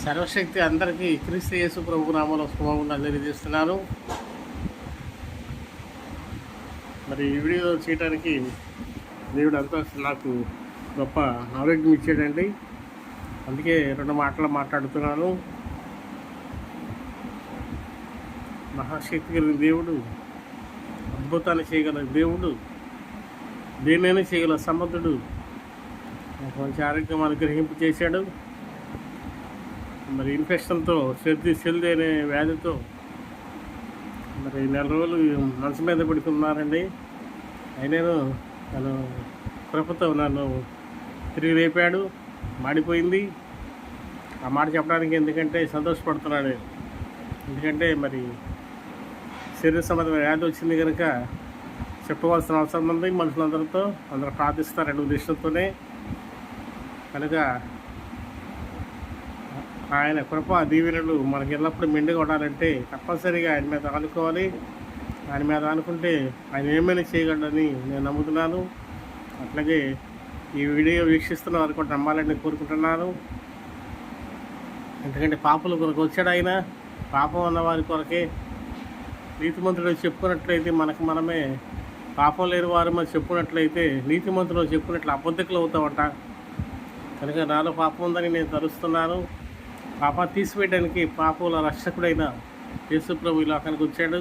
సర్వశక్తి అందరికీ క్రీస్తు యేసు ప్రభు నామములో శుభములు తెలియజేస్తున్నాను. మరి ఈ వీడియో చేయడానికి దేవుడు అంతా నాకు గొప్ప ఆరోగ్యం ఇచ్చాడండి. అందుకే రెండు మాటలు మాట్లాడుతున్నాను. మహాశక్తి కలిగిన దేవుడు, అద్భుతాన్ని చేయగల దేవుడు, దేన్నైనా చేయగల సమర్థుడు మంచి ఆరోగ్యం అనుగ్రహింపు చేశాడు. మరి ఇన్ఫెక్షన్తో సెల్ది అనే వ్యాధితో మరి నెల రోజులు మనసు మీద పడుకున్నారండి. అయినాను తను కృపతో నన్ను తిరిగి రేపాడు. మాడిపోయింది. ఆ మాట చెప్పడానికి ఎందుకంటే సంతోషపడుతున్నాడు. ఎందుకంటే మరి శరీర సంబంధమైన వ్యాధి వచ్చింది కనుక చెప్పవలసిన అవసరం ఉంది. మనుషులందరితో అందరూ ప్రార్థిస్తారు రెండు ఉద్దేశంతోనే. కనుక ఆయన కృప దీవెనలు మనకి ఎల్లప్పుడూ మెండుగా ఉండాలంటే తప్పనిసరిగా ఆయన మీద ఆనుకోవాలి. ఆయన మీద ఆనుకుంటే ఆయన ఏమైనా చేయగలడని నేను నమ్ముతున్నాను. అట్లాగే ఈ వీడియో వీక్షిస్తున్న వారు కూడా నమ్మాలని కోరుకుంటున్నాను. ఎందుకంటే పాపల కొరకు వచ్చాడు ఆయన. పాపం అన్న వారి కొరకే. నీతిమంతుడు చెప్పుకున్నట్లయితే మనమే పాపం లేని వారు మరి చెప్పుకున్నట్లయితే నీతిమంతుడు చెప్పుకున్నట్లు అబద్ధకులు అవుతామంట. కనుక నాలో పాపం ఉందని నేను తలుస్తున్నాను. పాప తీసివేయడానికి పాపముల రక్షకుడైన యేసు ప్రభు ఈ లోకానికి వచ్చాడు.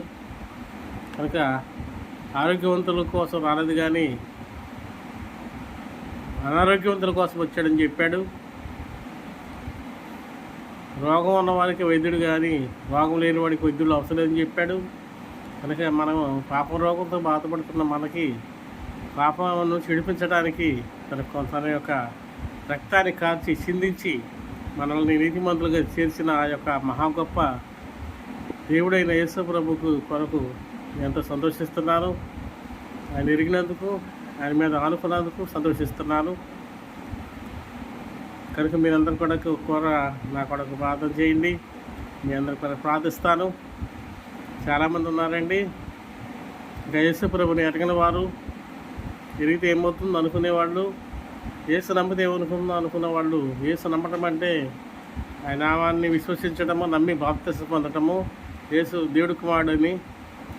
కనుక ఆరోగ్యవంతుల కోసం రాలేదు కానీ అనారోగ్యవంతుల కోసం వచ్చాడని చెప్పాడు. రోగం ఉన్నవాడికి వైద్యుడు కానీ రోగం లేని వాడికి వైద్యుడు అవసరం లేదని చెప్పాడు. కనుక మనం పాపం రోగంతో బాధపడుతున్న మనకి పాపను చెడిపించడానికి తన యొక్క రక్తాన్ని కార్చి చిందించి మనల్ని నీతిమంతులుగా చేర్చిన ఆ యొక్క మహా గొప్ప దేవుడైన యేసు ప్రభుకు కొరకు ఎంతో సంతోషిస్తున్నాను. ఆయన ఎరిగినందుకు, ఆయన మీద ఆనుకున్నందుకు సంతోషిస్తున్నాను. కనుక మీరందరూ కూడా నా కొరకు ప్రార్థన చేయండి. మీ అందరి కొరకు ప్రార్థిస్తాను. చాలామంది ఉన్నారండి ఇంకా యేసు ప్రభుని ఎరగని వారు, ఎరిగితే ఏమవుతుందో అనుకునేవాళ్ళు, యేసు నమ్మితే ఏమనుకుందో అనుకున్న వాళ్ళు. యేసు నమ్మటం అంటే ఆయన నామాన్ని విశ్వసించడము, నమ్మి బాప్తిసం పొందటము. యేసు దేవుడి కుమారుడని,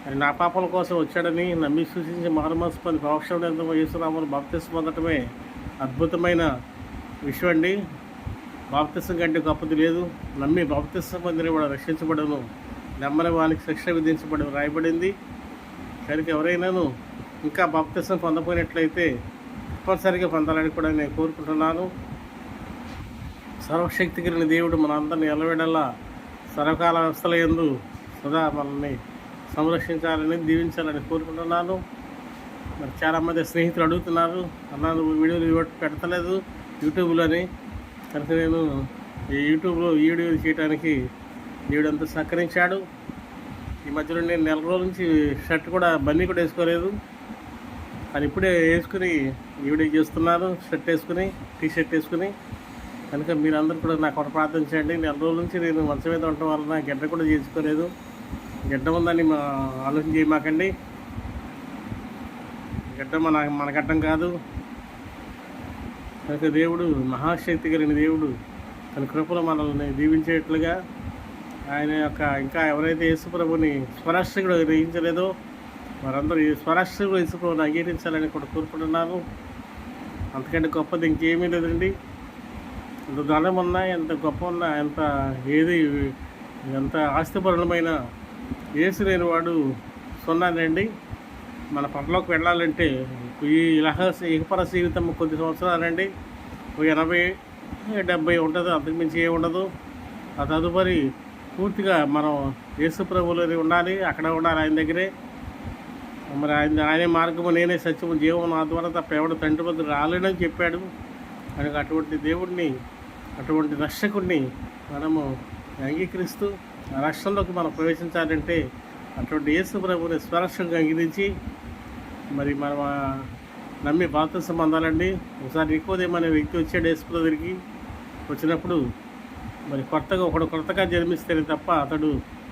ఆయన నా పాపల కోసం వచ్చాడని నమ్మి విశ్వసించి మారుమనసు పొంది పరోక్షం యేసు నామములో బాప్తిసం పొందటమే అద్భుతమైన విషయం అండి. బాప్తిసం కంటే గొప్పది లేదు. నమ్మి బాప్తిసం పొందిన కూడా రక్షించబడను, నమ్మని వానికి శిక్ష విధించబడి రాయబడింది. కనుక ఎవరైనాను ఇంకా బాప్తిసం పొందపోయినట్లయితే తప్పనిసరిగా పొందాలని కూడా నేను కోరుకుంటున్నాను. సర్వశక్తి కలిగిన దేవుడు మన అందరినీ ఎల్లవేళలా సర్వకాల వ్యవస్థల యందు సదా మనల్ని సంరక్షించాలని, దీవించాలని కోరుకుంటున్నాను. మరి చాలామంది స్నేహితులు అడుగుతున్నారు, అన్నా నువ్వు వీడియోలు పెడతలేదు యూట్యూబ్లోని. కనుక నేను ఈ యూట్యూబ్లో వీడియోలు చేయడానికి దేవుడు అంతా సహకరించాడు. ఈ మధ్యలో నేను నెల రోజుల నుంచి షర్ట్ కూడా బన్నీ కూడా వేసుకోలేదు. కానీ ఇప్పుడే వేసుకుని వీడియో చేస్తున్నాను, షర్ట్ వేసుకుని, టీషర్ట్ వేసుకుని. కనుక మీరందరూ కూడా నాకు ఒక ప్రార్థన చేయండి. నెల రోజుల నుంచి నేను మంచం మీద ఉండటం వలన గడ్డ కూడా చేసుకోలేదు. గడ్డ ఉందని ఆలోచన చేయమాకండి. గడ్డ మన గడ్డం కాదు. కనుక దేవుడు మహాశక్తి కలిగిన దేవుడు తన కృపలో మనల్ని దీవించేట్లుగా ఆయన యొక్క ఇంకా ఎవరైతే యేసు ప్రభుని స్వరాష్ట్రకుడు గ్రహించలేదో వారందరూ ఈ స్వరాష్ట్రకుడు యేసు ప్రభుని అంగీకరించాలని కూడా కోరుకుంటున్నాను. అంతకంటే గొప్పది ఇంకేమీ లేదండి. ఎంత ధనం ఉన్నా, ఎంత గొప్ప ఉన్నా, ఎంత ఆస్తిపరులమైన యేసు లేని వాడు సున్నానండి. మన పరలోకి వెళ్ళాలంటే ఈ ఇహపర జీవితం కొద్ది సంవత్సరాలండి, 80-70 ఉంటుంది, అంతకుమించి ఏమి ఉండదు. ఆ తదుపరి పూర్తిగా మనం యేసు ప్రభువులోనే ఉండాలి, అక్కడ ఉండాలి ఆయన దగ్గరే. మరి ఆయనే మార్గము, నేనే సత్యము, జీవము, నా ద్వారా తప్ప ఎవడు తండ్రి వద్ద రాలేనని చెప్పాడు. కనుక అటువంటి దేవుడిని, అటువంటి రక్షకుడిని మనము అంగీకరిస్తూ ఆ రక్షణలోకి మనం ప్రవేశించాలంటే అటువంటి యేసు ప్రభువుని స్వరక్షంగా అంగీకరించి మరి మనం నమ్మి బాప్తిసం పొందాలండి. ఒకసారి నికోదేము అనే వ్యక్తి వచ్చాడు యేసు ప్రభు దగ్గరికి. వచ్చినప్పుడు మరి కొత్తగా జన్మిస్తేనే తప్ప అతడు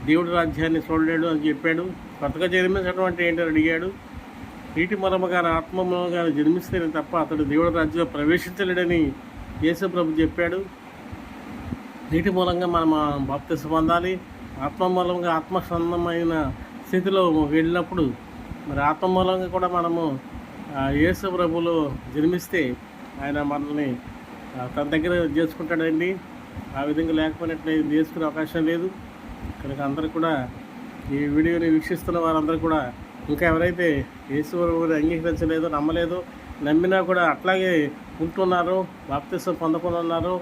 దేవుడి రాజ్యాన్ని చూడలేడు అని చెప్పాడు. కొత్తగా జన్మించడం అంటే ఏంటని అడిగాడు. నీటి మూలముగా ఆత్మముగా జన్మిస్తేనే తప్ప అతడు దేవుడి రాజ్యంలో ప్రవేశించలేడని యేసు ప్రభు చెప్పాడు. నీటి మూలంగా మనం బాప్తిసం పొందాలి. ఆత్మ మూలంగా ఆత్మసంబంధమైన స్థితిలో వెళ్ళినప్పుడు మరి ఆత్మ మూలంగా కూడా మనము యేసు ప్రభువులో జన్మిస్తే ఆయన మనల్ని తన దగ్గర చేసుకుంటాడండి. ఆ విధంగా లేకపోయినట్లయితే చేసుకునే అవకాశం లేదు. కనుక అందరూ కూడా ఈ వీడియోని వీక్షిస్తున్న వారందరూ కూడా ఇంకా ఎవరైతే యేసు ప్రభువుని అంగీకరించలేదో, నమ్మలేదో, నమ్మినా కూడా అట్లాగే ఉంటున్నారో, బాప్తిసం పొందకుండా ఉన్నారో,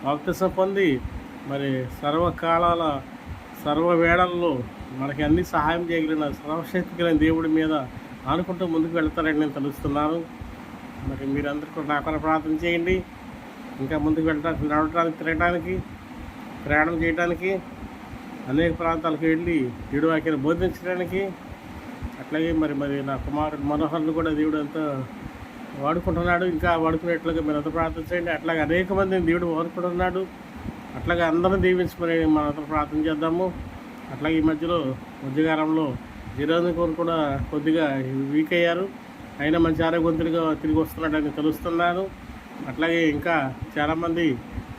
బాప్తిసం పొంది మరి సర్వకాలాల సర్వవేళల్లో మనకి అన్ని సహాయం చేయగలిగిన సర్వశక్తి కలిగిన దేవుడి మీద ఆనుకుంటూ ముందుకు వెళ్తారని నేను తెలుస్తున్నాను. మరి మీరందరూ కూడా నా కొరకు ప్రార్థన చేయండి. ఇంకా ముందుకు వెళ్ళడానికి, నడవడానికి, తిరగడానికి, ప్రయాణం చేయడానికి, అనేక ప్రాంతాలకు వెళ్ళి దేవుడి వాక్యాన్ని బోధించడానికి, అట్లాగే మరి నా కుమారుడు మనోహర్ను కూడా దేవుడు ఎంతో వాడుకుంటున్నాడు. ఇంకా వాడుకునేట్లుగా మీరు అంతా ప్రార్థన చేయండి. అట్లాగే అనేక మందిని దేవుడు వాడుకుంటున్నాడు. అట్లాగే అందరం దీవించమని మనందరం ప్రార్థన చేద్దాము. అట్లాగే ఈ మధ్యకాలంలో జీరోని కోరు కూడా కొద్దిగా వీక్ అయ్యారు. అయినా మంచి ఆరోగ్యవంతుడిగా తిరిగి వస్తున్నాడని తెలుస్తున్నాను. అట్లాగే ఇంకా చాలామంది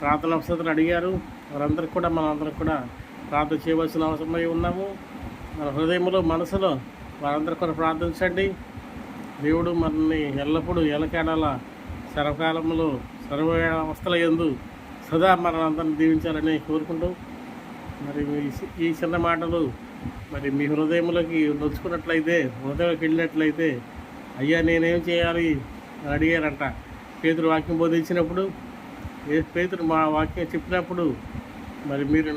ప్రార్థన అవసరాలు అడిగారు. వారందరికీ కూడా మనందరం కూడా ప్రార్థన చేయవలసిన అవసరమై ఉన్నాము. మన హృదయంలో, మనసులో వారందరూ కూడా ప్రార్థించండి. దేవుడు మనల్ని ఎల్లప్పుడూ ఎలకేడాల సర్వకాలంలో సర్వావస్థల యందు సదా మనందరిని దీవించాలని కోరుకుంటూ మరి ఈ చిన్న మాటలు మరి మీ హృదయంలోకి నొచ్చుకున్నట్లయితే, హృదయంలోకి వెళ్ళినట్లయితే, అయ్యా నేనేం చేయాలి అని అడిగారంట. పేతురు వాక్యం బోధించినప్పుడు, పేతురు మా వాక్యం చెప్పినప్పుడు మరి మీరు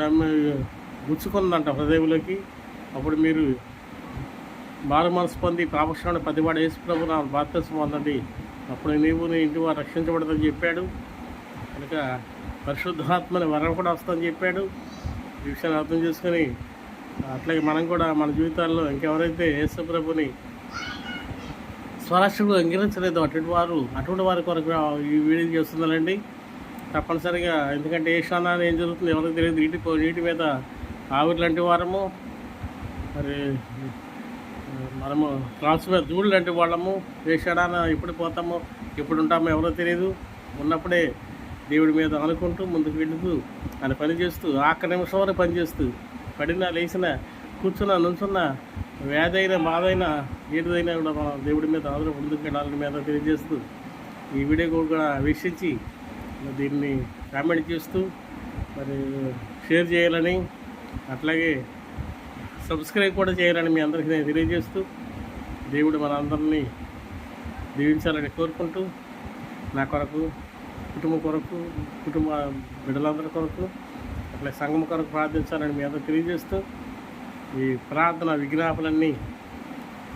గుచ్చుకుందంట హృదయంలోకి. అప్పుడు మీరు మారు మనసు పొంది పాపక్షణ పదివాడు యేసు ప్రభు నా బాప్తిసం పొందండి, అప్పుడు నీవు నీ ఇంటి వారు రక్షించబడదని చెప్పాడు. కనుక పరిశుద్ధాత్మని వరం కూడా వస్తుందని చెప్పాడు. ఈ విషయాన్ని అర్థం చేసుకొని అట్లాగే మనం కూడా మన జీవితాల్లో ఇంకెవరైతే యేసు ప్రభుని స్వరాష్ట్రంలో అంగీకరించలేదో అటువంటి వారి కొరకు ఈ వీడియో చేస్తుందండి తప్పనిసరిగా. ఎందుకంటే ఏ క్షణాన్ని ఏం జరుగుతుంది ఎవరికి తెలియదు. నీటి మీద ఆవిరి లాంటి వారము, మరి మనము రాసు మీద ధూళి లాంటి వాళ్ళము. ఏ క్షణాన ఎప్పుడు పోతామో ఎప్పుడు ఉంటామో ఎవరో తెలియదు. ఉన్నప్పుడే దేవుడి మీద అనుకుంటూ ముందుకు వెళుతూ ఆయన పని చేస్తూ, ఆఖరి నిమిషం వరకు పనిచేస్తూ, పడినా లేచినా కూర్చున్నా నుంచున్నా, వ్యాధైనా బాధైనా ఏదైనా కూడా మనం దేవుడి మీద ఆదరణ ముందుకు వెళ్ళాలని మీద తెలియజేస్తూ ఈ వీడియో కూడా వీక్షించి దీన్ని కామెంట్ చేస్తూ మరి షేర్ చేయాలని, అట్లాగే సబ్స్క్రైబ్ కూడా చేయాలని మీ అందరికీ నేను తెలియజేస్తూ దేవుడు మన అందరినీ దీవించాలని కోరుకుంటూ నా కొరకు, కుటుంబం కొరకు, కుటుంబ బిడ్డలందరి కొరకు, అట్లా సంఘం కొరకు ప్రార్థించాలని మీ అందరూ తెలియజేస్తూ ఈ ప్రార్థన విజ్ఞాపనలన్నీ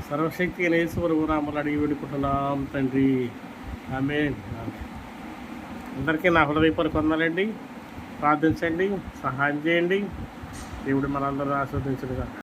సర్వశక్తి అయిన యేసు ప్రభువు నామములో అడిగి వేడుకుంటున్నాం తండ్రి, ఆమేన్. అందరికీ నా హృదయపూర్వక వందనాలండి. ప్రార్థించండి, సహాయం చేయండి. దేవుడు మనందరూ ఆస్వాదించుగా.